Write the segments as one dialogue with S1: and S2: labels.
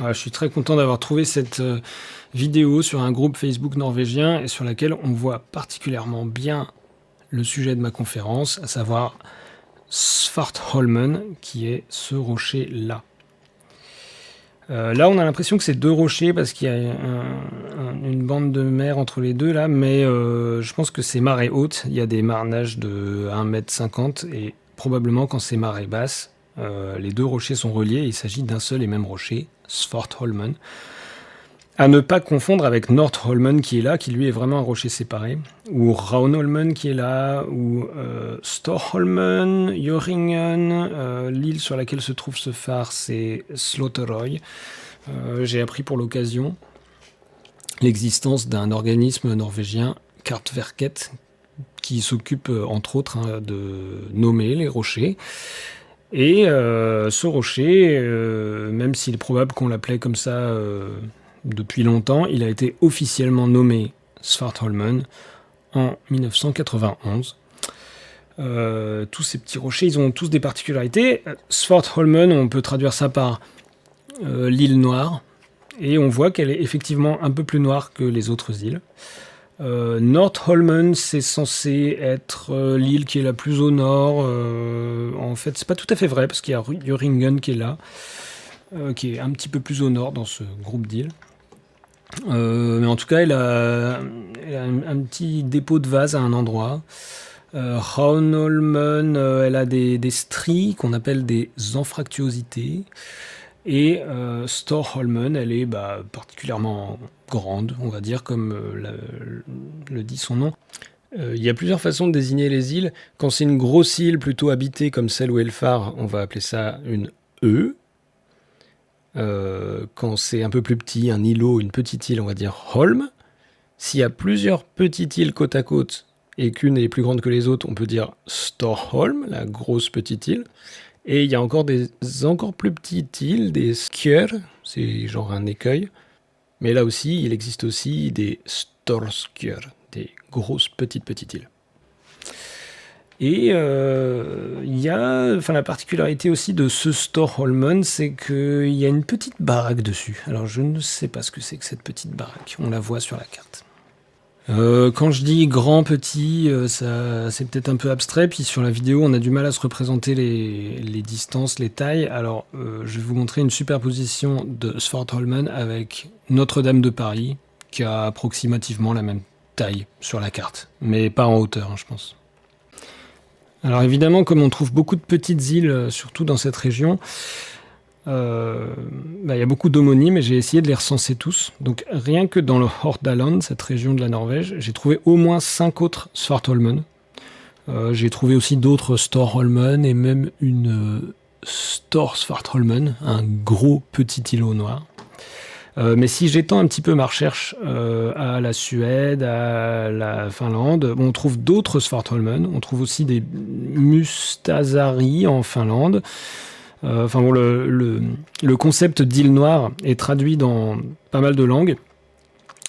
S1: Voilà, je suis très content d'avoir trouvé cette vidéo sur un groupe Facebook norvégien et sur laquelle on voit particulièrement bien le sujet de ma conférence, à savoir Svartholmen, qui est ce rocher-là. Là, on a l'impression que c'est deux rochers parce qu'il y a une bande de mer entre les deux, là, mais je pense que c'est marée haute. Il y a des marnages de 1,50 m et probablement quand c'est marée basse, les deux rochers sont reliés et il s'agit d'un seul et même rocher, Svartholmen. À ne pas confondre avec Nordholmen qui est là, qui lui est vraiment un rocher séparé, ou Raunholmen qui est là, ou Storholmen, Joringen, l'île sur laquelle se trouve ce phare, c'est Slåtterøy. J'ai appris pour l'occasion l'existence d'un organisme norvégien, Kartverket, qui s'occupe entre autres de nommer les rochers. Et ce rocher, même s'il est probable qu'on l'appelait comme ça depuis longtemps, il a été officiellement nommé Svartholmen en 1991. Tous ces petits rochers, ils ont tous des particularités. Svartholmen, on peut traduire ça par l'île noire, et on voit qu'elle est effectivement un peu plus noire que les autres îles. Nordholmen, c'est censé être l'île qui est la plus au nord. En fait, c'est pas tout à fait vrai, parce qu'il y a Joringen qui est là, qui est un petit peu plus au nord dans ce groupe d'îles. Mais en tout cas, elle a un petit dépôt de vase à un endroit. Raunholmen, elle a des stries qu'on appelle des anfractuosités. Et Storholmen, elle est particulièrement grande, on va dire, comme le dit son nom. Il y a plusieurs façons de désigner les îles. Quand c'est une grosse île plutôt habitée, comme celle où est le phare, on va appeler ça une E. Quand c'est un peu plus petit, un îlot, une petite île, on va dire Holm. S'il y a plusieurs petites îles côte à côte et qu'une est plus grande que les autres, on peut dire Storholm, la grosse petite île. Et il y a encore des encore plus petites îles, des skjør, c'est genre un écueil. Mais là aussi, il existe aussi des storskjør, des grosses petites îles. Et il y a, la particularité aussi de ce Storholmen, c'est qu'il y a une petite baraque dessus. Alors je ne sais pas ce que c'est que cette petite baraque, on la voit sur la carte. Quand je dis grand, petit, c'est peut-être un peu abstrait, puis sur la vidéo on a du mal à se représenter les distances, les tailles. Alors je vais vous montrer une superposition de Svartholmen avec Notre-Dame de Paris, qui a approximativement la même taille sur la carte, mais pas en hauteur, je pense. Alors évidemment, comme on trouve beaucoup de petites îles, surtout dans cette région, il y a beaucoup d'homonymes et j'ai essayé de les recenser tous. Donc rien que dans le Hordaland, cette région de la Norvège, j'ai trouvé au moins 5 autres Svartholmen. J'ai trouvé aussi d'autres Storholmen et même une Storsvartholmen, un gros petit îlot noir. Mais si j'étends un petit peu ma recherche à la Suède, à la Finlande, on trouve d'autres Svartholmen. On trouve aussi des Mustasaari en Finlande. Le concept d'île noire est traduit dans pas mal de langues.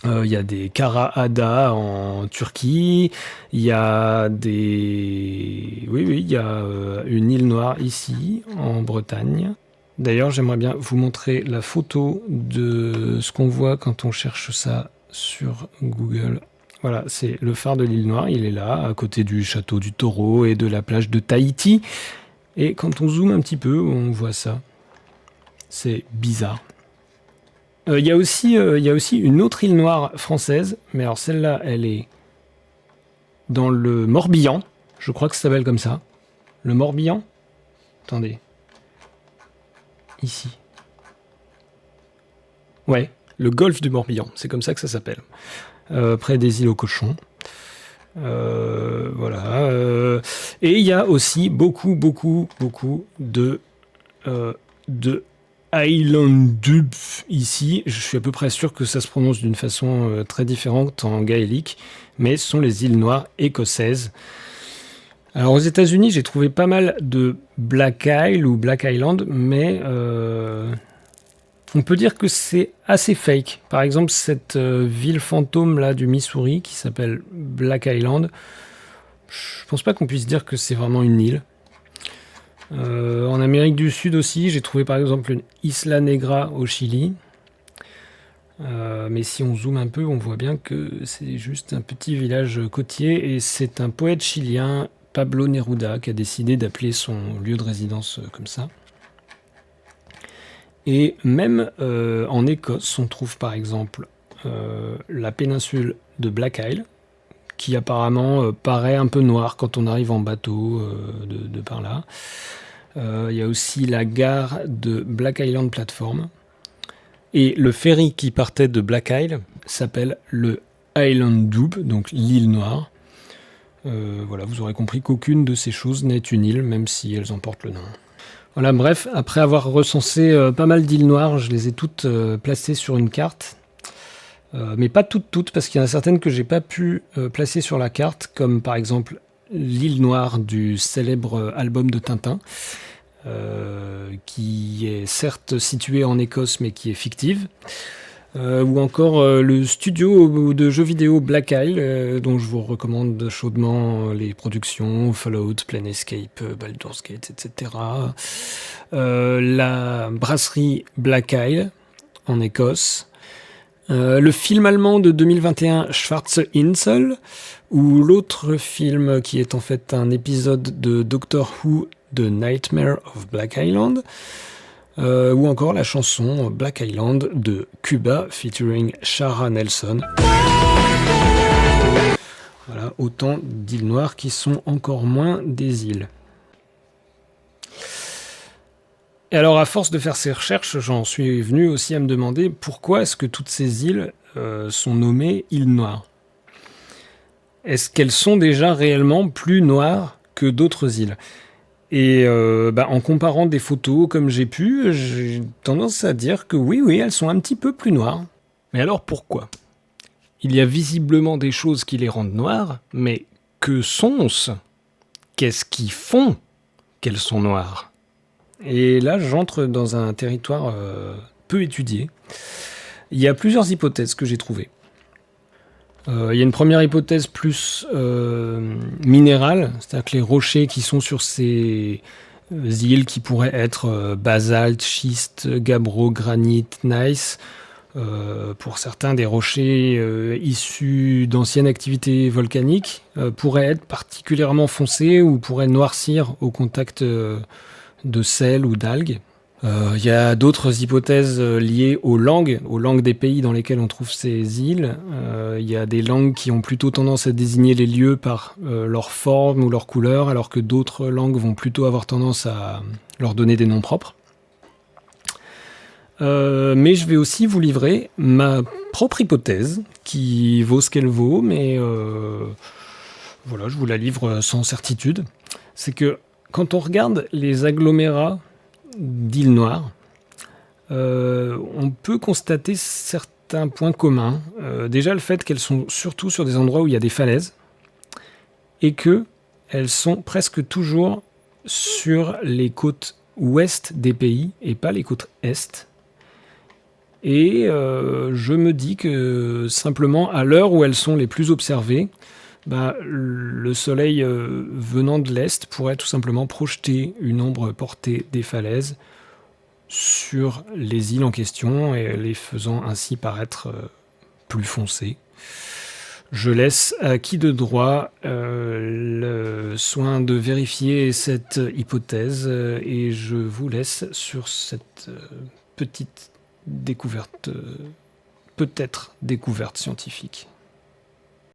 S1: Il y a des Kara-Ada en Turquie. Il y a il y a une île noire ici, en Bretagne. D'ailleurs, j'aimerais bien vous montrer la photo de ce qu'on voit quand on cherche ça sur Google. Voilà, c'est le phare de l'île Noire, il est là, à côté du château du Taureau et de la plage de Tahiti. Et quand on zoome un petit peu, on voit ça. C'est bizarre. Il y a aussi une autre île noire française, mais alors celle-là, elle est dans le Morbihan. Je crois que ça s'appelle comme ça. Le Morbihan. Attendez. Ici. Ouais, le golfe du Morbihan, c'est comme ça que ça s'appelle. Près des îles aux cochons. Voilà. Et il y a aussi beaucoup de Islandub ici. Je suis à peu près sûr que ça se prononce d'une façon très différente en gaélique, mais ce sont les îles noires écossaises. Alors aux États-Unis, j'ai trouvé pas mal de Black Isle ou Black Island, mais on peut dire que c'est assez fake. Par exemple, cette ville fantôme là du Missouri qui s'appelle Black Island, je pense pas qu'on puisse dire que c'est vraiment une île. En Amérique du Sud aussi, j'ai trouvé par exemple une Isla Negra au Chili. Mais si on zoome un peu, on voit bien que c'est juste un petit village côtier et c'est un poète chilien, Pablo Neruda, qui a décidé d'appeler son lieu de résidence comme ça. Et même en Écosse, on trouve par exemple la péninsule de Black Isle, qui apparemment paraît un peu noire quand on arrive en bateau de par là. Il y a aussi la gare de Black Island Platform. Et le ferry qui partait de Black Isle s'appelle le Island Dube, donc l'île noire. Voilà, vous aurez compris qu'aucune de ces choses n'est une île, même si elles en portent le nom. Voilà, bref, après avoir recensé pas mal d'îles noires, je les ai toutes placées sur une carte. Mais pas toutes, parce qu'il y en a certaines que j'ai pas pu placer sur la carte, comme par exemple l'île noire du célèbre album de Tintin, qui est certes située en Écosse, mais qui est fictive. Ou encore le studio de jeux vidéo Black Isle, dont je vous recommande chaudement les productions Fallout, Planescape, Baldur's Gate, etc. La brasserie Black Isle en Écosse. Le film allemand de 2021 Schwarze Insel, ou l'autre film qui est en fait un épisode de Doctor Who, The Nightmare of Black Island, ou encore la chanson Black Island de Cuba featuring Shara Nelson. Voilà, autant d'îles noires qui sont encore moins des îles. Et alors, à force de faire ces recherches, j'en suis venu aussi à me demander pourquoi est-ce que toutes ces îles sont nommées îles noires. Est-ce qu'elles sont déjà réellement plus noires que d'autres îles ? Et en comparant des photos comme j'ai tendance à dire que oui, elles sont un petit peu plus noires. Mais alors pourquoi ? Il y a visiblement des choses qui les rendent noires, mais que sont-ce ? Qu'est-ce qui font qu'elles sont noires ? Et là, j'entre dans un territoire peu étudié. Il y a plusieurs hypothèses que j'ai trouvées. Il y a une première hypothèse plus minérale, c'est-à-dire que les rochers qui sont sur ces îles, qui pourraient être basalte, schiste, gabbro, granit, gneiss, pour certains des rochers issus d'anciennes activités volcaniques, pourraient être particulièrement foncés ou pourraient noircir au contact de sel ou d'algues. Il y a d'autres hypothèses liées aux langues des pays dans lesquels on trouve ces îles. Il y a des langues qui ont plutôt tendance à désigner les lieux par leur forme ou leur couleur, alors que d'autres langues vont plutôt avoir tendance à leur donner des noms propres. Mais je vais aussi vous livrer ma propre hypothèse, qui vaut ce qu'elle vaut, mais voilà, je vous la livre sans certitude. C'est que quand on regarde les agglomérats d'îles noires, on peut constater certains points communs. Déjà le fait qu'elles sont surtout sur des endroits où il y a des falaises et qu'elles sont presque toujours sur les côtes ouest des pays et pas les côtes est. Et je me dis que simplement à l'heure où elles sont les plus observées, le soleil venant de l'est pourrait tout simplement projeter une ombre portée des falaises sur les îles en question et les faisant ainsi paraître plus foncées. Je laisse à qui de droit le soin de vérifier cette hypothèse et je vous laisse sur cette petite découverte, peut-être découverte scientifique.